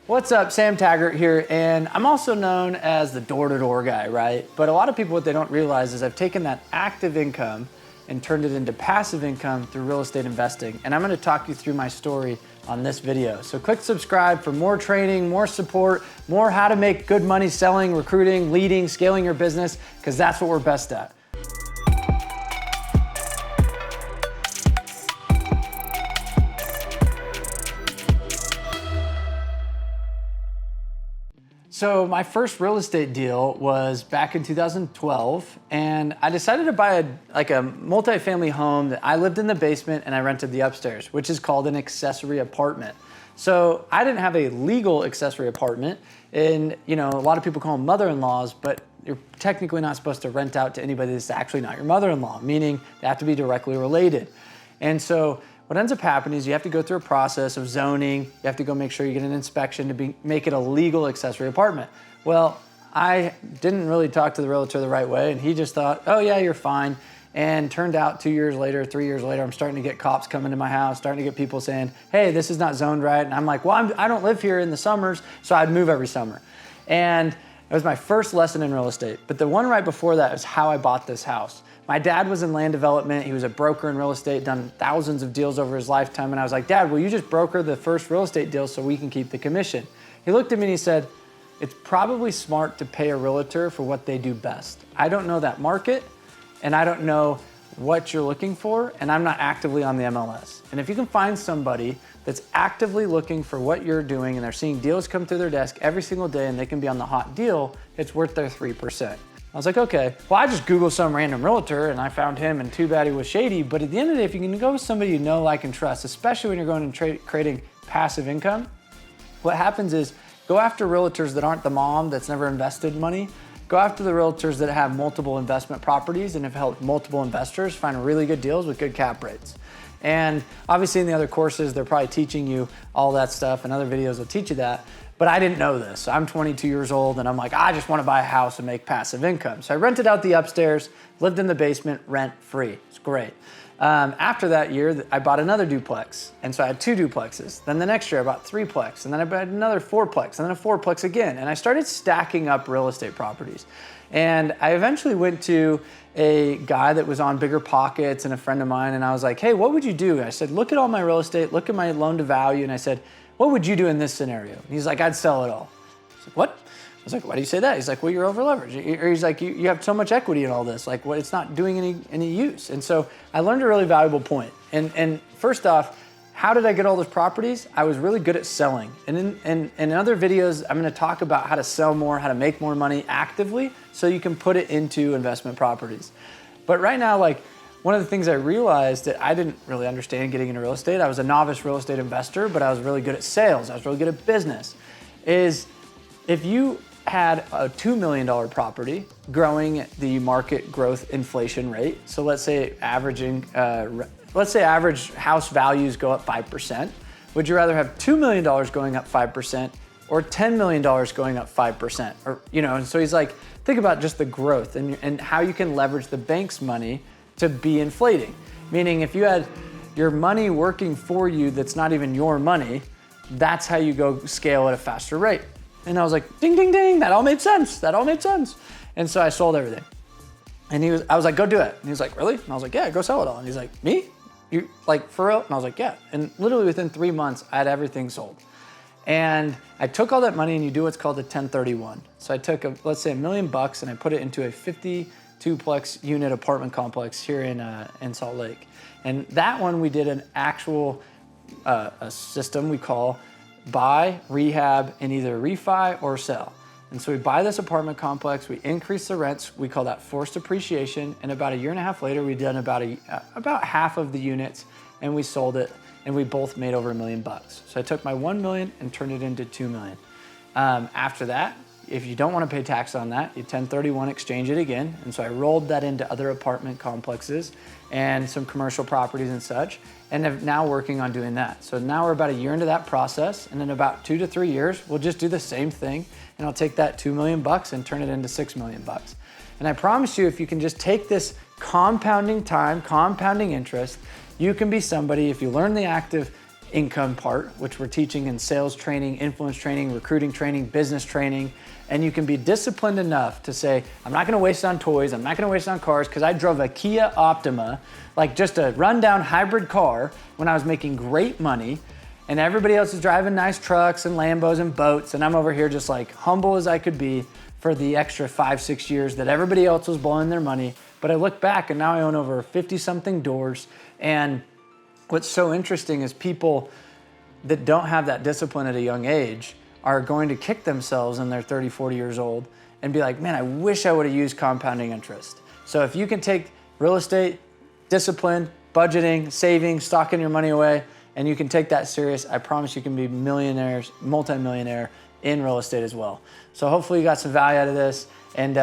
What's up, Sam Taggart here, and I'm also known as the door-to-door guy, right? But a lot of people, what they don't realize is I've taken that active income and turned it into passive income through real estate investing. And I'm gonna talk you through my story on this video. So click subscribe for more training, more support, more how to make good money selling, recruiting, leading, scaling your business, because that's what we're best at. So my first real estate deal was back in 2012, and I decided to buy a multifamily home that I lived in the basement and I rented the upstairs, which is called an accessory apartment. So I didn't have a legal accessory apartment, and a lot of people call them mother-in-laws, but you're technically not supposed to rent out to anybody that's actually not your mother-in-law, meaning they have to be directly related. And so what ends up happening is you have to go through a process of zoning. You have to go make sure you get an inspection to make it a legal accessory apartment. Well, I didn't really talk to the realtor the right way, and he just thought, oh yeah, you're fine. And turned out 2 years later, 3 years later, I'm starting to get cops coming to my house, starting to get people saying, hey, this is not zoned right. And I'm like, well, I don't live here in the summers, so I'd move every summer. And it was my first lesson in real estate. But the one right before that is how I bought this house. My dad was in land development. He was a broker in real estate, done thousands of deals over his lifetime. And I was like, Dad, will you just broker the first real estate deal so we can keep the commission? He looked at me and he said, it's probably smart to pay a realtor for what they do best. I don't know that market, and I don't know what you're looking for, and I'm not actively on the MLS. And if you can find somebody that's actively looking for what you're doing and they're seeing deals come through their desk every single day and they can be on the hot deal, it's worth their 3%. I was like, okay. Well, I just Googled some random realtor and I found him, and too bad he was shady. But at the end of the day, if you can go with somebody you know, like, and trust, especially when you're going and creating passive income, what happens is go after realtors that aren't the mom that's never invested money. Go after the realtors that have multiple investment properties and have helped multiple investors find really good deals with good cap rates. And obviously in the other courses, they're probably teaching you all that stuff, and other videos will teach you that. But I didn't know this. I'm 22 years old and I'm like, I just want to buy a house and make passive income. So I rented out the upstairs, lived in the basement, rent free. It's great. After that year, I bought another duplex. And so I had 2 duplexes. Then the next year I bought 3-plex, and then I bought another 4-plex, and then a 4-plex again. And I started stacking up real estate properties. And I eventually went to a guy that was on Bigger Pockets and a friend of mine, and I was like, hey, what would you do? I said, look at all my real estate, look at my loan to value, and I said, what would you do in this scenario? And he's like, I'd sell it all. I was like, what? I was like, why do you say that? He's like, well, you're over leveraged. Or he's like, you have so much equity in all this, like, what? It's not doing any use. And so I learned a really valuable point. And first off, how did I get all those properties? I was really good at selling. And in other videos, I'm gonna talk about how to sell more, how to make more money actively so you can put it into investment properties. But right now, like, one of the things I realized that I didn't really understand getting into real estate, I was a novice real estate investor, but I was really good at sales, I was really good at business, is if you had a $2 million property growing the market growth inflation rate, so let's say average house values go up 5%, would you rather have $2 million going up 5% or $10 million going up 5%? Or, and so he's like, think about just the growth and how you can leverage the bank's money to be inflating. Meaning if you had your money working for you that's not even your money, that's how you go scale at a faster rate. And I was like, ding, ding, ding, that all made sense. That all made sense. And so I sold everything. And I was like, go do it. And he was like, really? And I was like, yeah, go sell it all. And he's like, me? You, like, for real? And I was like, yeah. And literally within 3 months, I had everything sold. And I took all that money, and you do what's called a 1031. So I took, let's say $1 million, and I put it into a 52-plex unit apartment complex here in Salt Lake. And that one, we did an actual a system we call buy, rehab, and either refi or sell. And so we buy this apartment complex, we increase the rents, we call that forced appreciation, and about 1.5 years later, we'd done about half of the units, and we sold it, and we both made over $1 million. So I took my 1 million and turned it into 2 million. After that, if you don't want to pay tax on that, you 1031 exchange it again. And so I rolled that into other apartment complexes and some commercial properties and such, and am now working on doing that. So now we're about 1 year into that process, and in about 2 to 3 years, we'll just do the same thing, and I'll take that $2 million and turn it into $6 million. And I promise you, if you can just take this compounding time, compounding interest, you can be somebody, if you learn the active income part, which we're teaching in sales training, influence training, recruiting training, business training. And you can be disciplined enough to say, I'm not gonna waste it on toys, I'm not gonna waste it on cars, because I drove a Kia Optima, like just a rundown hybrid car when I was making great money, and everybody else is driving nice trucks and Lambos and boats, and I'm over here just like humble as I could be for the extra 5-6 years that everybody else was blowing their money. But I look back and now I own over 50 something doors. And what's so interesting is people that don't have that discipline at a young age are going to kick themselves when they're 30, 40 years old and be like, man, I wish I would have used compounding interest. So if you can take real estate, discipline, budgeting, saving, stocking your money away, and you can take that serious, I promise you can be millionaires, multi-millionaire in real estate as well. So hopefully you got some value out of this, and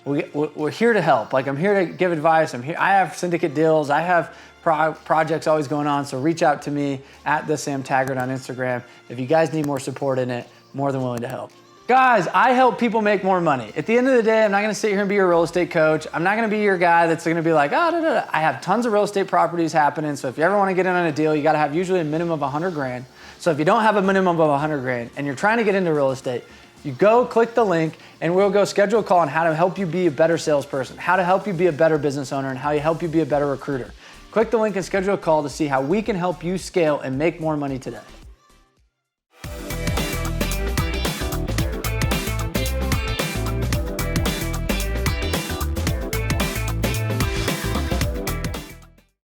we're here to help. Like, I'm here to give advice. I'm here. I have syndicate deals. I have projects always going on. So reach out to me at the Sam Taggart on Instagram. If you guys need more support in it, more than willing to help. Guys, I help people make more money. At the end of the day, I'm not gonna sit here and be your real estate coach. I'm not gonna be your guy that's gonna be like, oh, da, da, da. I have tons of real estate properties happening. So if you ever wanna get in on a deal, you gotta have usually a minimum of 100 grand. So if you don't have a minimum of 100 grand and you're trying to get into real estate, you go click the link and we'll go schedule a call on how to help you be a better salesperson, how to help you be a better business owner, and how to help you be a better recruiter. Click the link and schedule a call to see how we can help you scale and make more money today.